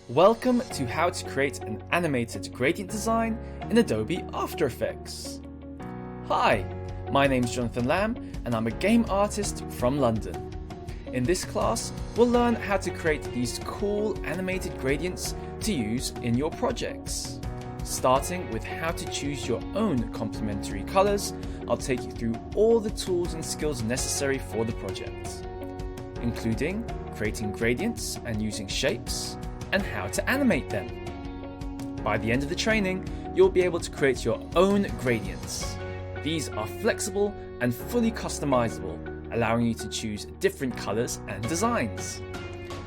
Welcome to how to create an animated gradient design in Adobe After Effects. Hi, my name's Jonathan Lamb and I'm a game artist from London. In this class, we'll learn how to create these cool animated gradients to use in your projects. Starting with how to choose your own complementary colors, I'll take you through all the tools and skills necessary for the project, including creating gradients and using shapes, and how to animate them. By the end of the training, you'll be able to create your own gradients. These are flexible and fully customizable, allowing you to choose different colors and designs.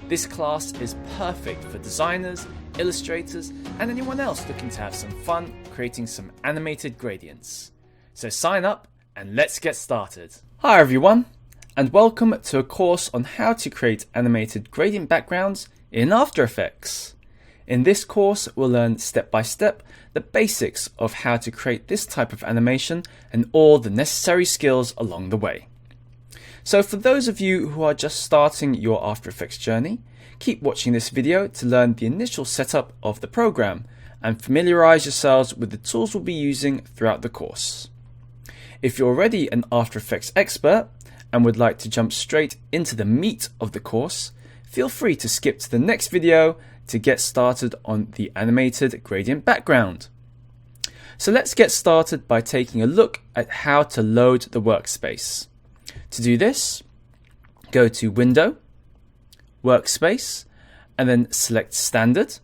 This class is perfect for designers, illustrators, and anyone else looking to have some fun creating some animated gradients. So sign up and let's get started. Hi everyone, and welcome to a course on how to create animated gradient backgrounds in After Effects. In this course, we'll learn step by step the basics of how to create this type of animation and all the necessary skills along the way. So for those of you who are just starting your After Effects journey, keep watching this video to learn the initial setup of the program and familiarize yourselves with the tools we'll be using throughout the course. If you're already an After Effects expert and would like to jump straight into the meat of the course, feel free to skip to the next video to get started on the animated gradient background. So let's get started by taking a look at how to load the workspace. To do this, go to Window, Workspace, and then select Standard.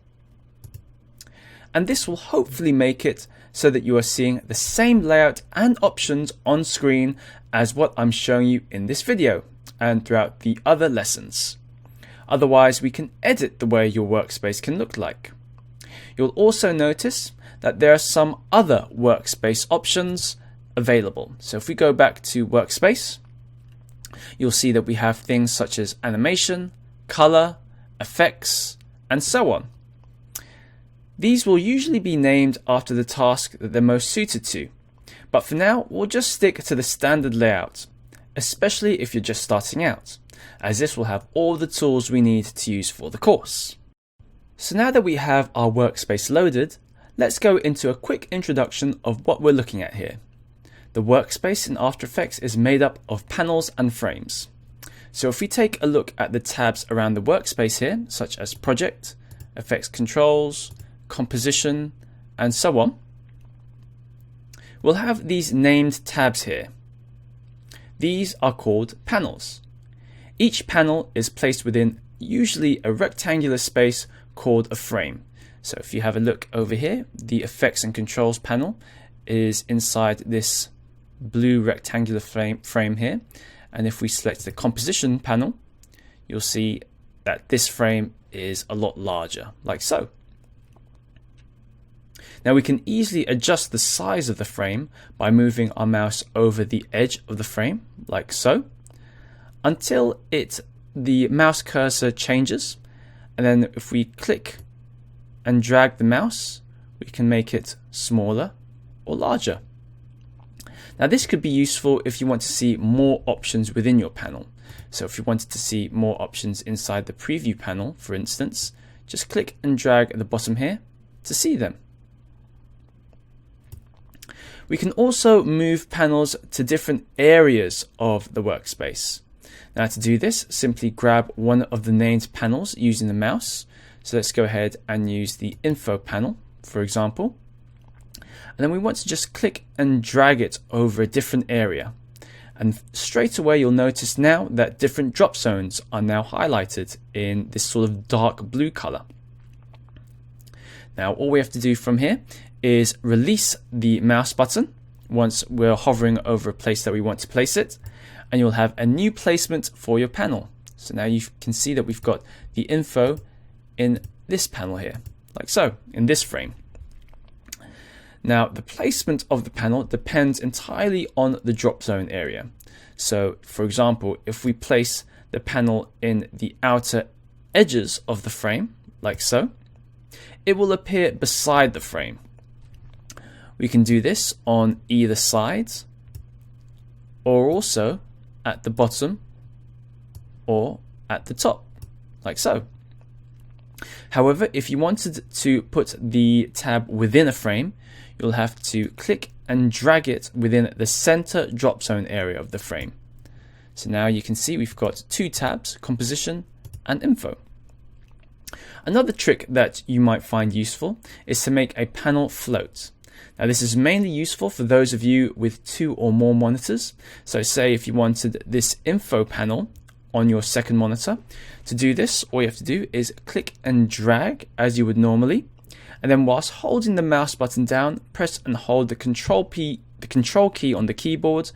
And this will hopefully make it so that you are seeing the same layout and options on screen as what I'm showing you in this video and throughout the other lessons. Otherwise, we can edit the way your workspace can look like. You'll also notice that there are some other workspace options available. So if we go back to Workspace, you'll see that we have things such as animation, color, effects, and so on. These will usually be named after the task that they're most suited to, but for now, we'll just stick to the standard layout, especially if you're just starting out, as this will have all the tools we need to use for the course. So now that we have our workspace loaded, let's go into a quick introduction of what we're looking at here. The workspace in After Effects is made up of panels and frames. So if we take a look at the tabs around the workspace here, such as Project, Effects Controls, Composition, and so on, we'll have these named tabs here. These are called panels. Each panel is placed within usually a rectangular space called a frame. So if you have a look over here, the Effects and Controls panel is inside this blue rectangular frame here. And if we select the Composition panel, you'll see that this frame is a lot larger, like so. Now we can easily adjust the size of the frame by moving our mouse over the edge of the frame, like so, until the mouse cursor changes, and then if we click and drag the mouse, we can make it smaller or larger. Now this could be useful if you want to see more options within your panel. So if you wanted to see more options inside the preview panel, for instance, just click and drag at the bottom here to see them. We can also move panels to different areas of the workspace. Now to do this, simply grab one of the named panels using the mouse. So let's go ahead and use the Info panel, for example. And then we want to just click and drag it over a different area. And straight away you'll notice now that different drop zones are now highlighted in this sort of dark blue color. Now all we have to do from here is release the mouse button once we're hovering over a place that we want to place it, and you'll have a new placement for your panel. So now you can see that we've got the info in this panel here, like so, in this frame. Now the placement of the panel depends entirely on the drop zone area. So for example, if we place the panel in the outer edges of the frame, like so, it will appear beside the frame. We can do this on either side, or also at the bottom or at the top, like so. However, if you wanted to put the tab within a frame, you'll have to click and drag it within the center drop zone area of the frame. So now you can see we've got two tabs, composition and info. Another trick that you might find useful is to make a panel float. Now this is mainly useful for those of you with 2 or more monitors. So say if you wanted this info panel on your second monitor. To do this, all you have to do is click and drag as you would normally, and then whilst holding the mouse button down, press and hold the control key on the keyboard,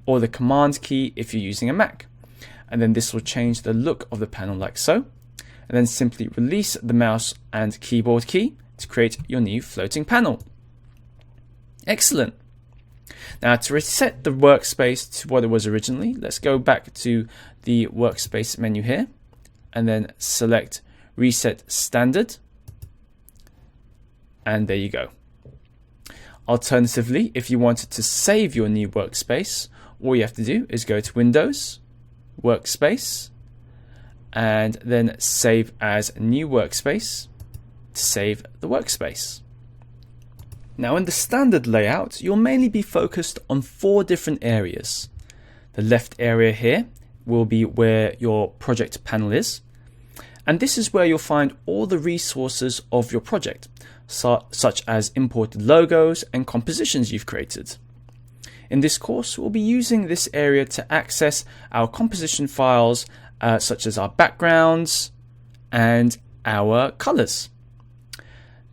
or the command key if you're using a Mac. And then this will change the look of the panel like so. And then simply release the mouse and keyboard key to create your new floating panel. Excellent. Now to reset the workspace to what it was originally, let's go back to the workspace menu here and then select Reset Standard. And there you go. Alternatively, if you wanted to save your new workspace, all you have to do is go to Windows, Workspace, and then Save as New Workspace to save the workspace. Now in the standard layout, you'll mainly be focused on 4 different areas. The left area here will be where your project panel is. And this is where you'll find all the resources of your project, such as imported logos and compositions you've created. In this course, we'll be using this area to access our composition files, such as our backgrounds and our colors.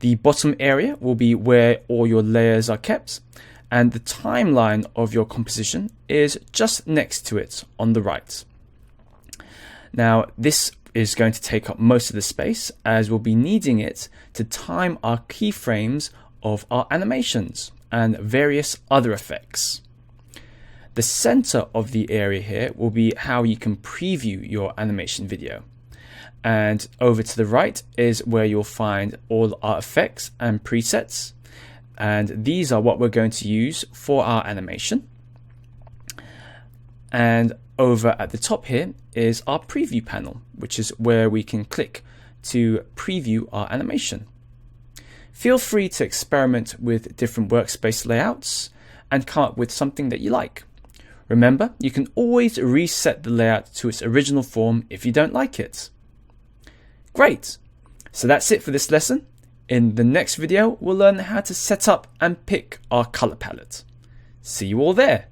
The bottom area will be where all your layers are kept, and the timeline of your composition is just next to it on the right. Now, this is going to take up most of the space, as we'll be needing it to time our keyframes of our animations and various other effects. The center of the area here will be how you can preview your animation video. And over to the right is where you'll find all our effects and presets. And these are what we're going to use for our animation. And over at the top here is our preview panel, which is where we can click to preview our animation. Feel free to experiment with different workspace layouts and come up with something that you like. Remember, you can always reset the layout to its original form if you don't like it. Great! So that's it for this lesson. In the next video, we'll learn how to set up and pick our color palette. See you all there!